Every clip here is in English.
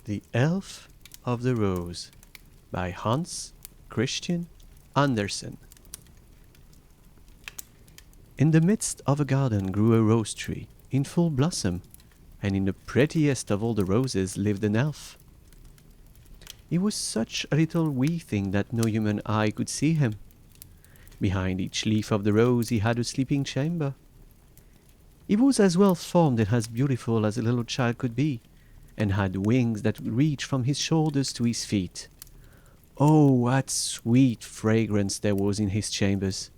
The Elf of the Rose by Hans Christian Andersen. In the midst of a garden grew a rose tree in full blossom, and in the prettiest of all the roses lived an elf. He was such a little wee thing that no human eye could see him. Behind each leaf of the rose he had a sleeping chamber. He was as well formed and as beautiful as a little child could be, and had wings that reached from his shoulders to his feet. Oh, what sweet fragrance there was in his chambers,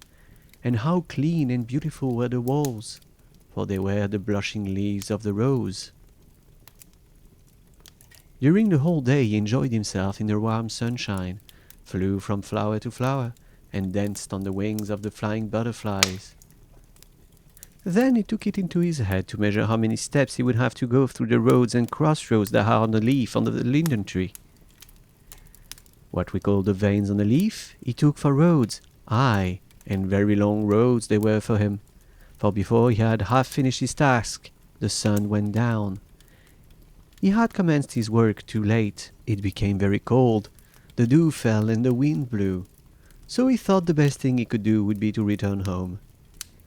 and how clean and beautiful were the walls, for they were the blushing leaves of the rose. During the whole day he enjoyed himself in the warm sunshine, flew from flower to flower, and danced on the wings of the flying butterflies. Then he took it into his head to measure how many steps he would have to go through the roads and crossroads that are on the leaf under the linden tree. What we call the veins on the leaf he took for roads, aye, and very long roads they were for him, for before he had half finished his task, the sun went down. He had commenced his work too late. It became very cold, the dew fell and the wind blew, so he thought the best thing he could do would be to return home.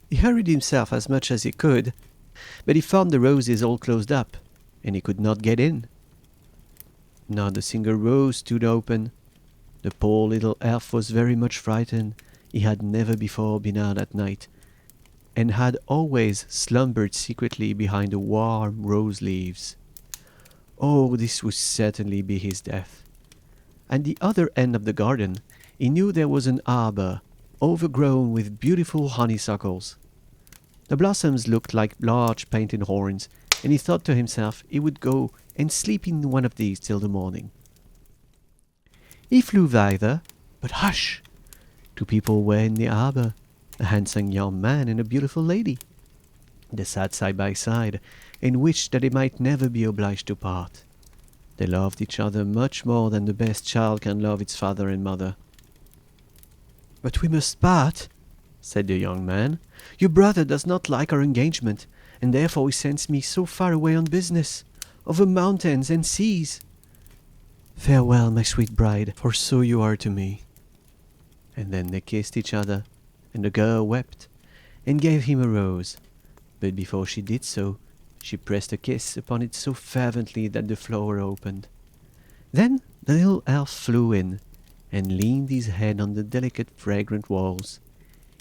He hurried himself as much as he could, but he found the roses all closed up, and he could not get in. Not a single rose stood open. The poor little elf was very much frightened. He had never before been out at night, and had always slumbered secretly behind the warm rose leaves. Oh, this would certainly be his death. At the other end of the garden, he knew there was an arbor, overgrown with beautiful honeysuckles. The blossoms looked like large painted horns, and he thought to himself he would go and sleep in one of these till the morning. He flew thither, but hush! Two people were in the arbor, a handsome young man and a beautiful lady. They sat side by side, and wished that they might never be obliged to part. They loved each other much more than the best child can love its father and mother. "But we must part," said the young man. "Your brother does not like our engagement, and therefore he sends me so far away on business, over mountains and seas. Farewell, my sweet bride, for so you are to me." And then they kissed each other, and the girl wept, and gave him a rose. But before she did so, she pressed a kiss upon it so fervently that the flower opened. Then the little elf flew in, and leaned his head on the delicate fragrant walls.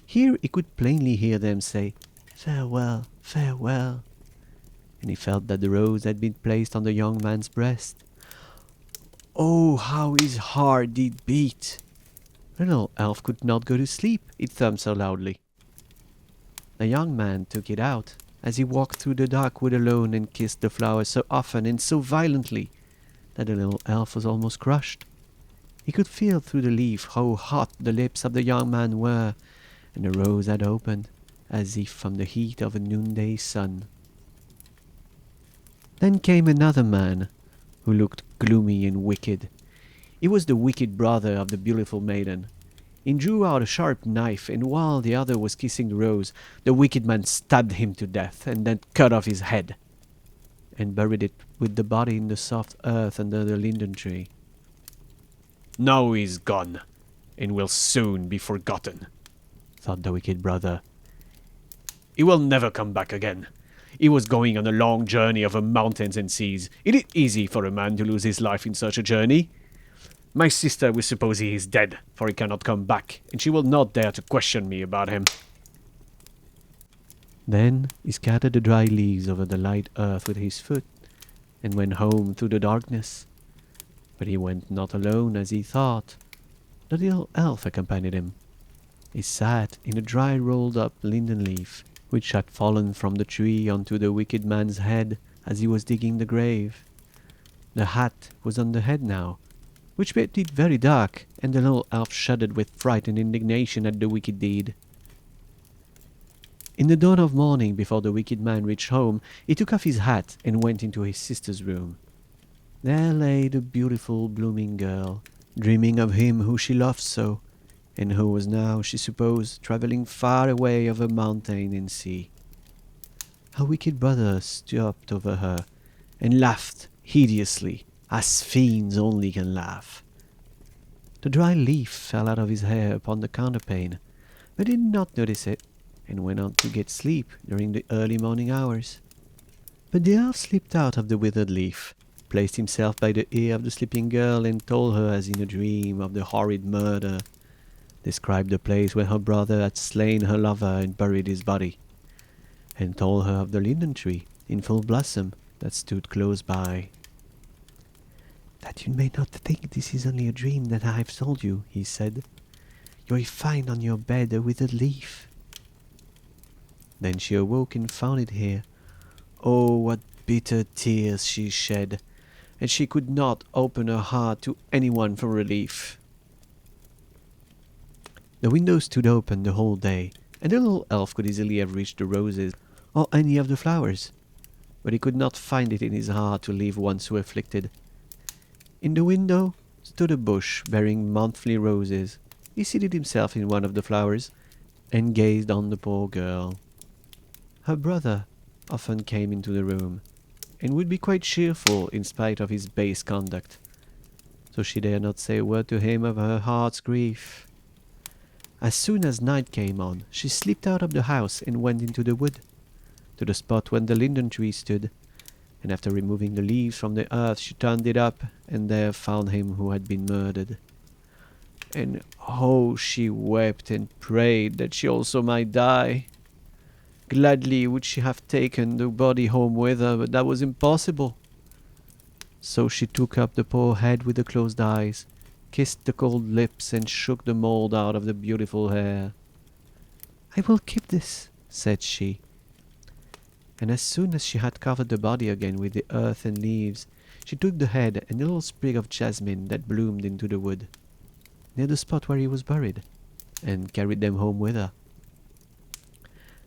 Here he could plainly hear them say, "Farewell, farewell," and he felt that the rose had been placed on the young man's breast. Oh, how his heart did beat! The little elf could not go to sleep, it thrummed so loudly. The young man took it out, as he walked through the dark wood alone, and kissed the flower so often and so violently that the little elf was almost crushed. He could feel through the leaf how hot the lips of the young man were, and the rose had opened, as if from the heat of a noonday sun. Then came another man, who looked gloomy and wicked. He was the wicked brother of the beautiful maiden. He drew out a sharp knife, and while the other was kissing the rose, the wicked man stabbed him to death, and then cut off his head, and buried it with the body in the soft earth under the linden tree. "Now he is gone, and will soon be forgotten," thought the wicked brother. "He will never come back again. He was going on a long journey over mountains and seas. It is easy for a man to lose his life in such a journey. My sister will suppose he is dead, for he cannot come back, and she will not dare to question me about him." Then he scattered the dry leaves over the light earth with his foot, and went home through the darkness. But he went not alone, as he thought. The little elf accompanied him. He sat in a dry rolled-up linden leaf, which had fallen from the tree onto the wicked man's head as he was digging the grave. The hat was on the head now, which made it very dark, and the little elf shuddered with fright and indignation at the wicked deed. In the dawn of morning, before the wicked man reached home, he took off his hat and went into his sister's room. There lay the beautiful blooming girl, dreaming of him who she loved so, and who was now, she supposed, travelling far away over mountain and sea. Her wicked brother stooped over her, and laughed hideously, as fiends only can laugh. The dry leaf fell out of his hair upon the counterpane, but he did not notice it, and went on to get sleep during the early morning hours. But the elf slipped out of the withered leaf, placed himself by the ear of the sleeping girl, and told her as in a dream of the horrid murder, described the place where her brother had slain her lover and buried his body, and told her of the linden tree in full blossom that stood close by. "That you may not think this is only a dream that I have told you," he said, "you will find on your bed a withered leaf." Then she awoke and found it here. Oh, what bitter tears she shed, and she could not open her heart to anyone for relief. The window stood open the whole day, and the little elf could easily have reached the roses or any of the flowers, but he could not find it in his heart to leave one so afflicted. In the window stood a bush bearing monthly roses. He seated himself in one of the flowers and gazed on the poor girl. Her brother often came into the room, and would be quite cheerful in spite of his base conduct, so she dared not say a word to him of her heart's grief. As soon as night came on, she slipped out of the house and went into the wood, to the spot where the linden tree stood, and after removing the leaves from the earth, she turned it up, and there found him who had been murdered. And oh, she wept and prayed that she also might die. Gladly would she have taken the body home with her, but that was impossible. So she took up the poor head with the closed eyes, kissed the cold lips, and shook the mold out of the beautiful hair. "I will keep this," said she. And as soon as she had covered the body again with the earth and leaves, she took the head and a little sprig of jasmine that bloomed into the wood, near the spot where he was buried, and carried them home with her.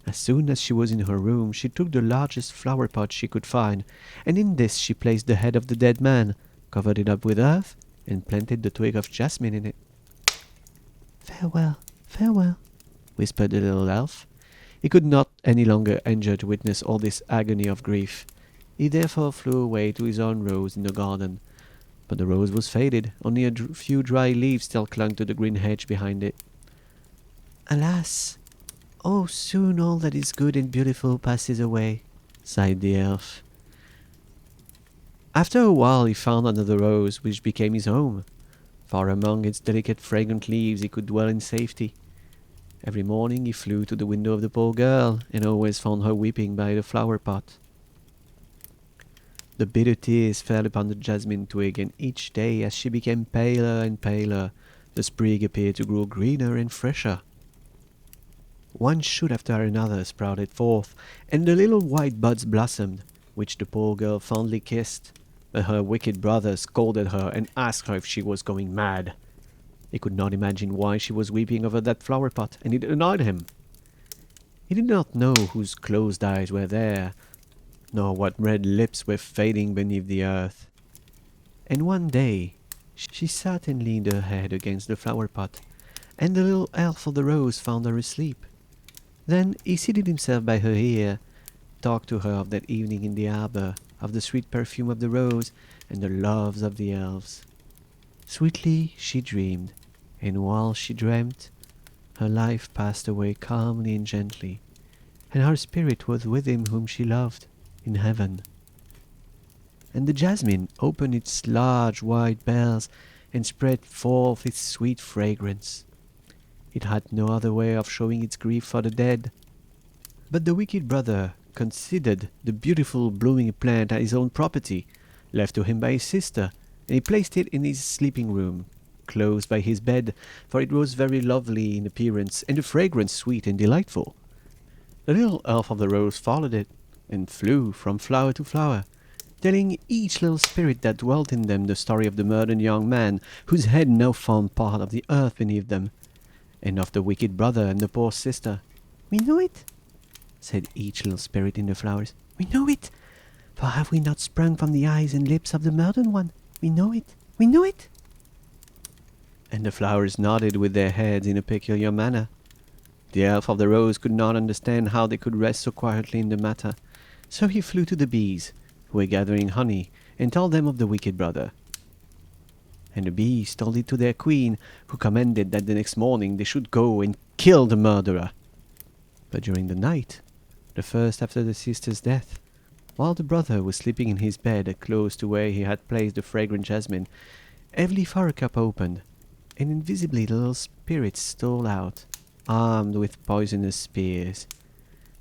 As soon as she was in her room, she took the largest flower pot she could find, and in this she placed the head of the dead man, covered it up with earth, and planted the twig of jasmine in it. "Farewell, farewell," whispered the little elf. He could not any longer endure to witness all this agony of grief. He therefore flew away to his own rose in the garden, but the rose was faded, only a few dry leaves still clung to the green hedge behind it. "Alas! Oh, soon all that is good and beautiful passes away," sighed the elf. After a while he found another rose, which became his home. Far among its delicate fragrant leaves he could dwell in safety. Every morning he flew to the window of the poor girl, and always found her weeping by the flower pot. The bitter tears fell upon the jasmine twig, and each day, as she became paler and paler, the sprig appeared to grow greener and fresher. One shoot after another sprouted forth, and the little white buds blossomed, which the poor girl fondly kissed, but her wicked brother scolded her and asked her if she was going mad. He could not imagine why she was weeping over that flower pot, and it annoyed him. He did not know whose closed eyes were there, nor what red lips were fading beneath the earth. And one day she sat and leaned her head against the flower pot, and the little elf of the rose found her asleep. Then he seated himself by her ear, talked to her of that evening in the arbor, of the sweet perfume of the rose, and the loves of the elves. Sweetly she dreamed, and while she dreamt, her life passed away calmly and gently, and her spirit was with him whom she loved, in heaven. And the jasmine opened its large white bells, and spread forth its sweet fragrance. It had no other way of showing its grief for the dead. But the wicked brother considered the beautiful blooming plant as his own property, left to him by his sister, and he placed it in his sleeping room, close by his bed, for it was very lovely in appearance, and the fragrance sweet and delightful. The little elf of the rose followed it, and flew from flower to flower, telling each little spirit that dwelt in them the story of the murdered young man, whose head now formed part of the earth beneath them, and of the wicked brother and the poor sister. "We know it," said each little spirit in the flowers. "We know it, for have we not sprung from the eyes and lips of the murdered one? We know it, we know it." And the flowers nodded with their heads in a peculiar manner. The elf of the rose could not understand how they could rest so quietly in the matter, so he flew to the bees, who were gathering honey, and told them of the wicked brother, And the bees told it to their queen, who commanded that the next morning they should go and kill the murderer. But during the night, the first after the sister's death, while the brother was sleeping in his bed close to where he had placed the fragrant jasmine, heavily flower cup opened, and invisibly the little spirits stole out, armed with poisonous spears.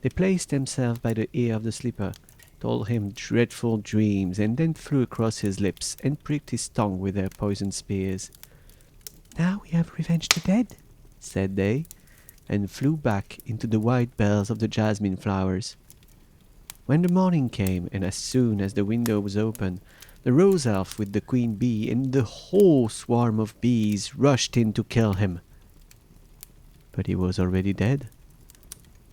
They placed themselves by the ear of the sleeper, told him dreadful dreams, and then flew across his lips and pricked his tongue with their poisoned spears. "Now we have revenged the dead," said they, and flew back into the white bells of the jasmine flowers. When the morning came, and as soon as the window was open, the rose elf with the queen bee and the whole swarm of bees rushed in to kill him. But he was already dead.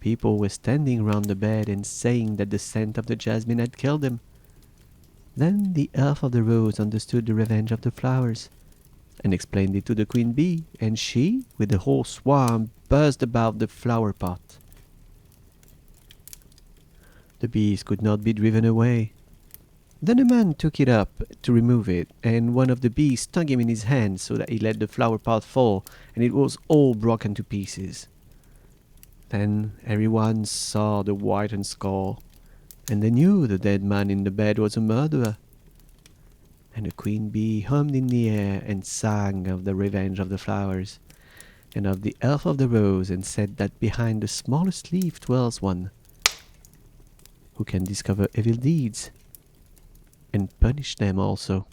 People were standing round the bed and saying that the scent of the jasmine had killed him. Then the elf of the rose understood the revenge of the flowers, and explained it to the queen bee, and she, with the whole swarm, buzzed about the flower pot. The bees could not be driven away. Then a man took it up to remove it, and one of the bees stung him in his hand so that he let the flower pot fall, and it was all broken to pieces. Then everyone saw the whitened skull, and they knew the dead man in the bed was a murderer. And the queen bee hummed in the air and sang of the revenge of the flowers, and of the elf of the rose, and said that behind the smallest leaf dwells one who can discover evil deeds and punish them also.